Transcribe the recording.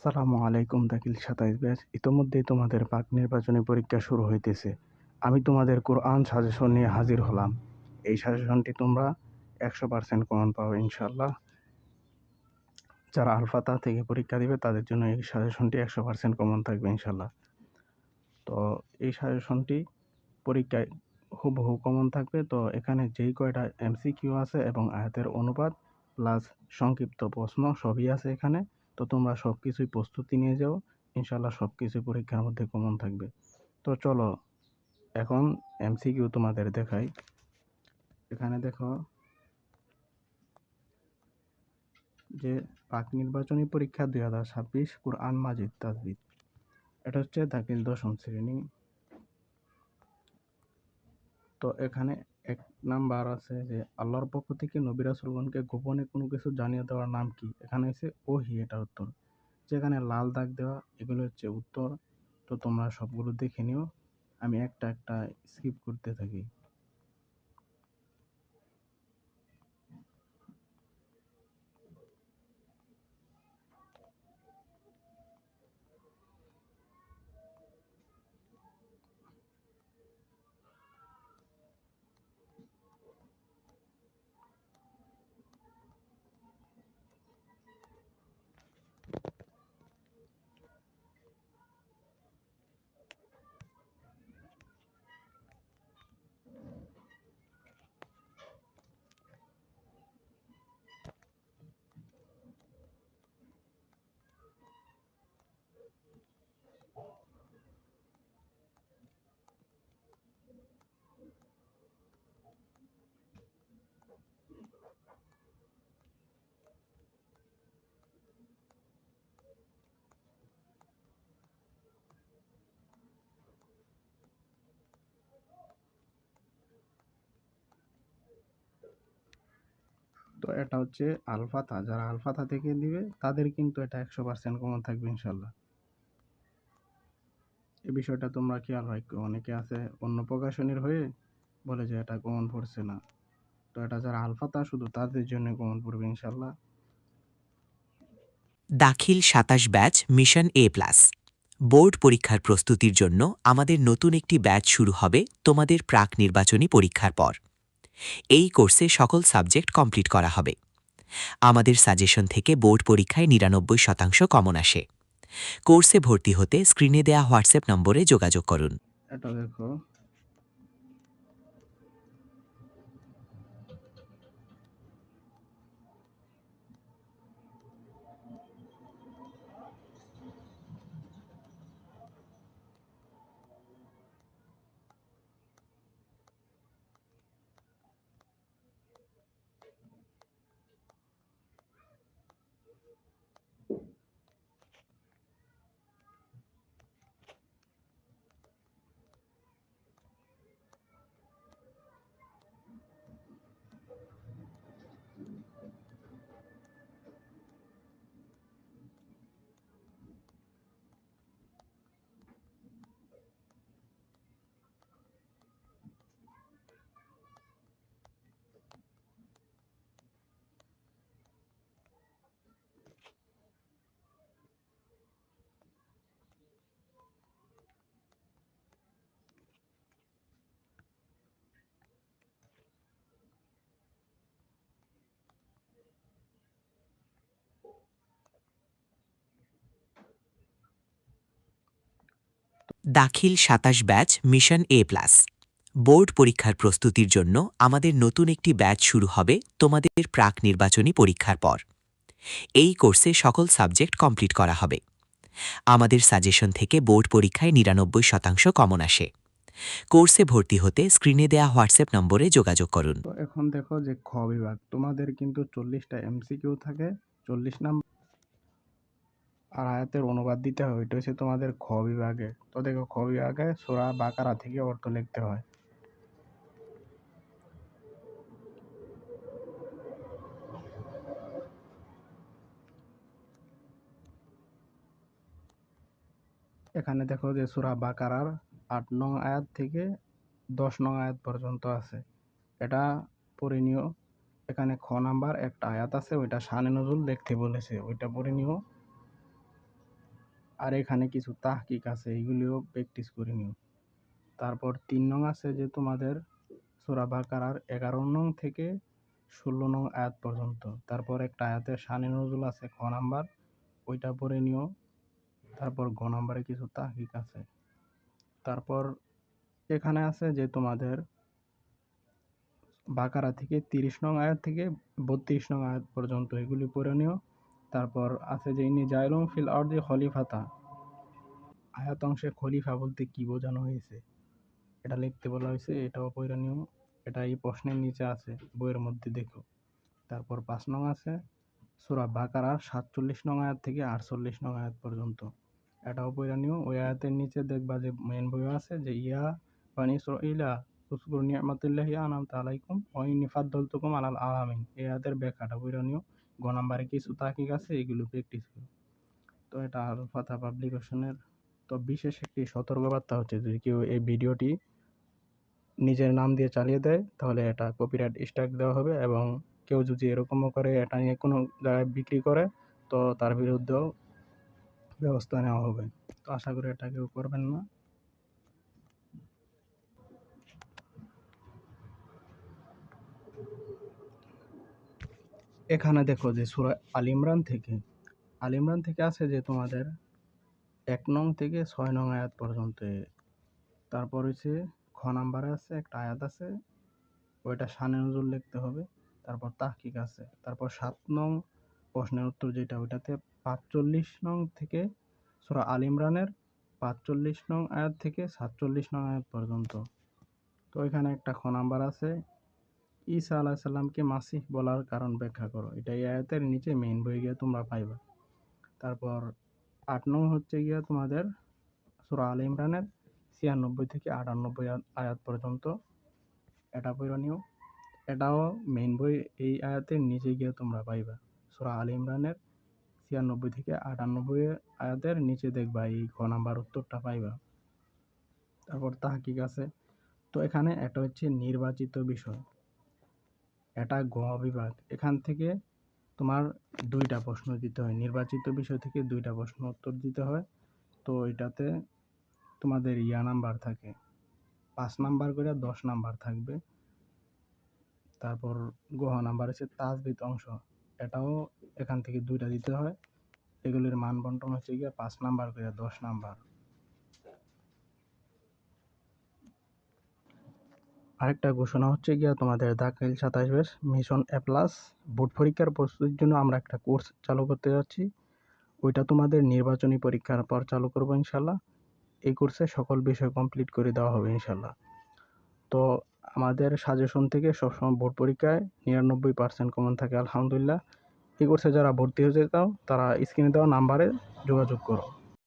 আসসালামু আলাইকুম দাখিল ২৭ ব্যাচ। ইতোমধ্যেই তোমাদের পাক নির্বাচনী পরীক্ষা শুরু হইতেছে। আমি তোমাদের কোরআন সাজেশন নিয়ে হাজির হলাম। এই সাজেশনটি তোমরা ১০০% কমন পাবে ইনশাআল্লাহ। যারা আল-ফাতহা থেকে পরীক্ষা দিবে তাদের জন্য এই সাজেশনটি ১০০% কমন থাকবে ইনশাআল্লাহ। তো এই সাজেশনটি পরীক্ষায় হুবহু কমন থাকবে। তো এখানে যেই কয়টা এমসিকিউ আছে এবং আয়াতের অনুবাদ প্লাস সংক্ষিপ্ত প্রশ্ন সবই আছে এখানে। তো তোমরা সবকিছুই প্রস্তুতি নিয়ে যাও, ইনশাআল্লাহ সবকিছুই পরীক্ষার মধ্যে কমন থাকবে। তো চলো এখন এমসিকিউ তোমাদের দেখাই। এখানে দেখো যে পাক নির্বাচনী পরীক্ষা ২০২৬ কুরআন মাজিদ তাজবিদ, এটা হচ্ছে দাখিল ১০ম শ্রেণী। তো এখানে ১ নাম্বার আছে যে আল্লাহর পক্ষ থেকে নবী রাসূলগণকে গোপনে কোনো কিছু জানিয়ে দেওয়ার নাম কি? এখানে হচ্ছে ওহী, এটার উত্তর। যেখানে লাল দাগ দেওয়া এগুলো হচ্ছে উত্তর। তো তোমরা সবগুলো দেখে নিও, আমি একটা একটা স্কিপ করতে থাকি। তো এটা হচ্ছে আল-ফাতহা। যারা আল-ফাতহা থেকে দিবে তাদের কিন্তু এটা ১০০% কমন থাকবে ইনশাআল্লাহ। এই বিষয়টা তোমরা খেয়াল রাখো। অনেকে আছে অন্য প্রকাশনীর হয়ে বলে যে এটা কমন পড়ছে না। তো এটা যারা আল-ফাতহা শুধু তাদের জন্য কমন পড়বে ইনশাআল্লাহ। দাখিল ২৭ ব্যাচ মিশন এ প্লাস বোর্ড পরীক্ষার প্রস্তুতির জন্য আমাদের নতুন একটি ব্যাচ শুরু হবে তোমাদের প্রাক নির্বাচনী পরীক্ষার পর। এই কোর্সে সকল সাবজেক্ট কমপ্লিট করা হবে। আমাদের সাজেশন থেকে বোর্ড পরীক্ষায় ৯৯% কমন আসে। কোর্সে ভর্তি হতে স্ক্রিনে দেয়া হোয়াটসঅ্যাপ নম্বরে যোগাযোগ করুন। এটা দেখো, দাখিল ২৭ ব্যাচ মিশন এ প্লাস বোর্ড পরীক্ষার প্রস্তুতির জন্য আমাদের নতুন একটি ব্যাচ শুরু হবে তোমাদের প্রাক নির্বাচনী পরীক্ষার পর। এই কোর্সে সকল সাবজেক্ট কমপ্লিট করা হবে। আমাদের সাজেশন থেকে বোর্ড পরীক্ষায় ৯৯% কমন আসে। কোর্সে ভর্তি হতে স্ক্রিনে দেয়া হোয়াটসঅ্যাপ নম্বরে যোগাযোগ করুন। তো এখন দেখো যে খ বিভাগ, তোমাদের কিন্তু ৪০টা এমসিকিউ থাকে, ৪০ নাম্বার, আর আয়াতের অনুবাদ দিতে হয়। ওইটা হচ্ছে তোমাদের খ বিভাগে। তো দেখো খ বিভাগে সূরা বাকারা থেকে অর্থ লিখতে হয়। এখানে দেখো যে সূরা বাকারার ৮ নং আয়াত থেকে ১০ নং আয়াত পর্যন্ত আছে, এটা পড়ে নিও। এখানে খ নাম্বার একটা আয়াত আছে, ওইটা শানে নজুল দেখতে বলেছে, ওইটা পড়ে নিও। আর এখানে কিছু তাহকিক আছে, এগুলিও প্র্যাকটিস করে নিও। তারপর 3 নং আছে যে তোমাদের সূরা বাকারার 11 নং থেকে 16 নং আয়াত পর্যন্ত। তারপর একটা আয়াতের শানে নজুল আছে খ নাম্বার, ওইটা পড়ে নিও। তারপর গ নাম্বারে কিছু তাহকিক আছে। তারপর এখানে আছে যে তোমাদের বাকারা থেকে 30 নং আয়াত থেকে 32 নং আয়াত পর্যন্ত, এগুলি পড়ে নিও। তারপর আছে যে ইনি জাইলুম ফিল আরদি খলিফাতা, আয়াত অংশে খলিফা বলতে কি বোঝানো হয়েছে এটা লিখতে বলা হয়েছে, এটাও পড়ে নিও। এটা এই প্রশ্নের নিচে আছে, বইয়ের মধ্যে দেখো। তারপর 5 নং আছে সূরা বাকারার 47 নং আয়াত থেকে 48 নং আয়াত পর্যন্ত, এটাও পড়ে নিও। ওই আয়াতের নিচে দেখবা যে মেন বই আছে যে ইয়া বানি ইসরাঈলা উযকুরু নি'মাতাল্লাহি আনআমতা আলাইকুম ওয়া ইন্নী ফাদ্দালতুকুম আলাল আলামিন, এই আয়াতের ব্যাখ্যাটা পড়ে নিও। গ নাম্বারে কিছু তাহকিক আছে, এগুলো প্র্যাকটিস করো। তো এটা আল ফাতহা পাবলিকেশনের। তো বিশেষ একটি সতর্কবার্তা হচ্ছে, যদি কেউ এই ভিডিওটি নিজের নাম দিয়ে চালিয়ে দেয় তাহলে এটা কপিরাইট স্ট্রাইক দেওয়া হবে, এবং কেউ যদি এরকমও করে এটা নিয়ে কোনো জায়গায় বিক্রি করে তো তার বিরুদ্ধেও ব্যবস্থা নেওয়া হবে। তো আশা করি এটা কেউ করবেন না। এখানে দেখো যে সূরা আল ইমরান থেকে আছে যে তোমাদের 1 নং থেকে 6 নং আয়াত পর্যন্ত। তারপর হচ্ছে খ নাম্বারে আছে একটা আয়াত আছে, ওইটা শানে নজুল লিখতে হবে। তারপর তাহকিক আছে। তারপর 7 নং প্রশ্নের উত্তর যেটা, ওইটাতে 45 নং থেকে সূরা আল ইমরানের 45 নং আয়াত থেকে 47 নং আয়াত পর্যন্ত। তো এখানে একটা খ নাম্বার আছে, ঈসা আলাইহিস সালামকে মাসিহ বলার কারণ ব্যাখ্যা করো, এটা এই আয়াতের নিচে মেইন বই গিয়ে তোমরা পাইবা। তারপর 8 নং হচ্ছে গিয়া তোমাদের সূরা আল ইমরানের 96 থেকে 98 আয়াত পর্যন্ত, এটা পড়ে নিও। এটাও মেইন বই এই আয়াতের নিচে গিয়ে তোমরা পাইবা। সূরা আল ইমরানের 96 থেকে 98 আয়াতের নিচে দেখবা এই খ নাম্বার উত্তরটা পাইবা। তারপর তাহকিক আছে। তো এখানে এটা হচ্ছে নির্বাচিত বিষয়, এটা গ বিভাগ। এখান থেকে তোমার 2টা প্রশ্ন দিতে হয়, নির্বাচিত বিষয় থেকে 2টা প্রশ্ন উত্তর দিতে হয়। তো এটাতে তোমাদের নাম্বার থাকে 5 নাম্বার করে 10 নাম্বার থাকবে। তারপর গ নাম্বার হচ্ছে তাজবিদ অংশ, এটাও এখান থেকে 2টা দিতে হয়। এগুলির মান বন্টন হচ্ছে গিয়ে 5 নাম্বার করে 10 নাম্বার। আরেকটা ঘোষণা হচ্ছে গিয়া তোমাদের দাখিল 27 ব্যাচ মিশন এ প্লাস বোর্ড পরীক্ষার প্রস্তুতির জন্য আমরা একটা কোর্স চালু করতে যাচ্ছি। ওইটা তোমাদের নির্বাচনী পরীক্ষার পর চালু করবো ইনশাল্লাহ। এই কোর্সে সকল বিষয় কমপ্লিট করে দেওয়া হবে ইনশাল্লাহ। তো আমাদের সাজেশন থেকে সবসময় বোর্ড পরীক্ষায় 99% কমন থাকে আলহামদুলিল্লাহ। এই কোর্সে যারা ভর্তি হতে চাও তারা স্ক্রিনে দেওয়া নাম্বারে যোগাযোগ করো।